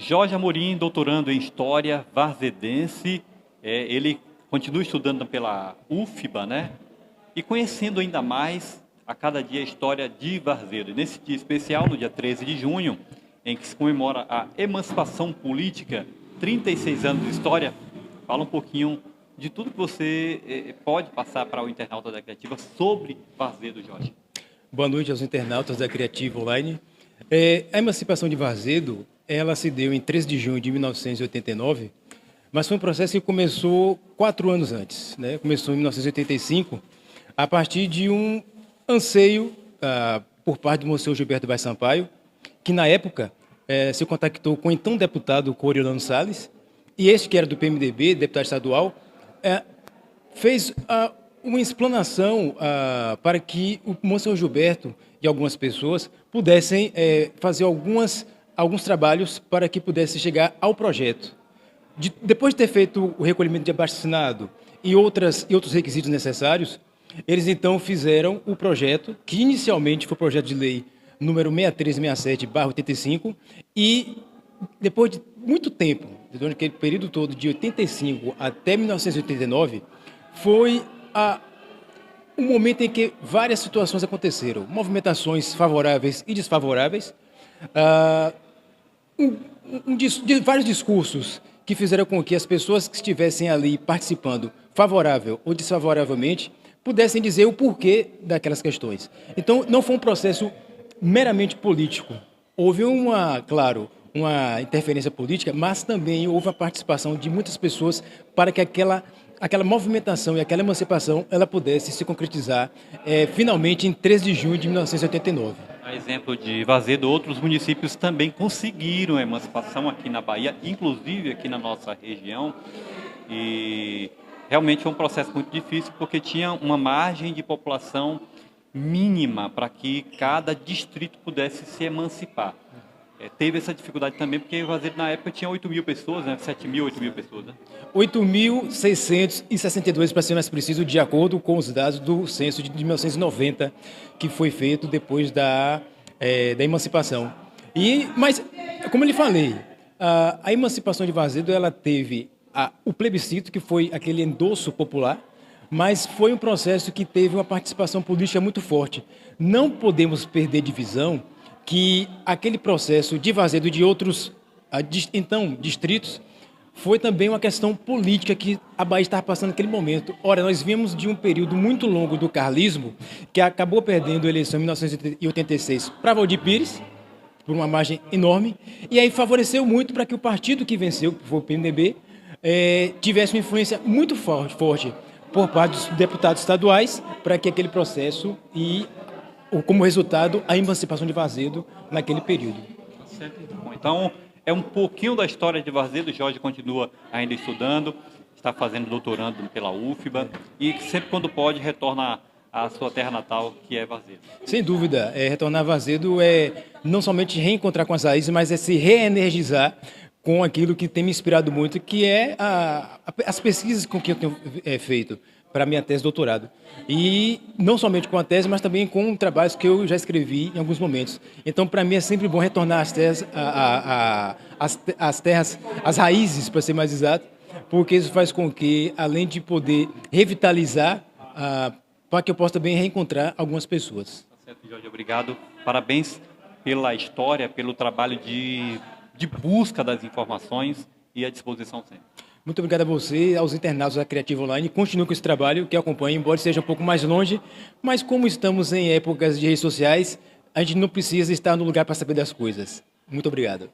Jorge Amorim, doutorando em História, varzedense, ele continua estudando pela UFBA, né? E conhecendo ainda mais a cada dia a história de Varzedo. Nesse dia especial, no dia 13 de junho, em que se comemora a emancipação política, 36 anos de história, fala um pouquinho de tudo que você pode passar para o internauta da Criativa sobre Varzedo, Jorge. Boa noite aos internautas da Criativa Online. A emancipação de Varzedo, ela se deu em 13 de junho de 1989, mas foi um processo que começou 4 anos antes, né? Começou em 1985, a partir de um anseio por parte do Monsenhor Gilberto Vaz Sampaio, que na época se contactou com o então deputado Coriolano Salles, e este, que era do PMDB, deputado estadual, fez uma explanação para que o Monsenhor Gilberto e algumas pessoas pudessem fazer alguns trabalhos para que pudesse chegar ao projeto. Depois de ter feito o recolhimento de abaixo-assinado e outros requisitos necessários, eles então fizeram o projeto, que inicialmente foi o projeto de lei número 6367/85, e depois de muito tempo, durante aquele período todo, de 85 até 1989, foi um momento em que várias situações aconteceram, movimentações favoráveis e desfavoráveis, vários discursos que fizeram com que as pessoas que estivessem ali participando, favorável ou desfavoravelmente, pudessem dizer o porquê daquelas questões. Então, não foi um processo meramente político. Houve uma interferência política, mas também houve a participação de muitas pessoas para que aquela movimentação e aquela emancipação ela pudesse se concretizar finalmente em 13 de junho de 1989. A exemplo de Varzedo, outros municípios também conseguiram a emancipação aqui na Bahia, inclusive aqui na nossa região, e realmente foi um processo muito difícil porque tinha uma margem de população mínima para que cada distrito pudesse se emancipar. Teve essa dificuldade também porque Varzedo na época tinha 8.000 pessoas, né? 7.000, 8.000 pessoas. Né? 8.662 para ser mais preciso, de acordo com os dados do censo de 1990, que foi feito depois da emancipação. Mas, como eu lhe falei, a emancipação de Varzedo ela teve o plebiscito, que foi aquele endosso popular, mas foi um processo que teve uma participação política muito forte. Não podemos perder de visão que aquele processo de Varzedo e de outros, então, distritos, foi também uma questão política que a Bahia estava passando naquele momento. Ora, nós vimos de um período muito longo do carlismo, que acabou perdendo a eleição em 1986 para Valdir Pires, por uma margem enorme, e aí favoreceu muito para que o partido que venceu, que foi o PMDB, tivesse uma influência muito forte por parte dos deputados estaduais para que aquele processo como resultado, a emancipação de Varzedo naquele período. Bom, então, é um pouquinho da história de Varzedo. Jorge continua ainda estudando, está fazendo doutorando pela UFBA e sempre quando pode retorna à sua terra natal, que é Varzedo. Sem dúvida, retornar a Varzedo é não somente reencontrar com as raízes, mas é se reenergizar com aquilo que tem me inspirado muito, que é as pesquisas com que eu tenho feito para a minha tese de doutorado. E não somente com a tese, mas também com trabalhos que eu já escrevi em alguns momentos. Então, para mim, é sempre bom retornar às terras, às raízes, para ser mais exato, porque isso faz com que, além de poder revitalizar, para que eu possa também reencontrar algumas pessoas. Tá certo, Jorge, obrigado. Parabéns pela história, pelo trabalho de busca das informações e à disposição sempre. Muito obrigado a você, aos internautas da Criativa Online. Continue com esse trabalho que acompanha, embora seja um pouco mais longe, mas como estamos em épocas de redes sociais, a gente não precisa estar no lugar para saber das coisas. Muito obrigado.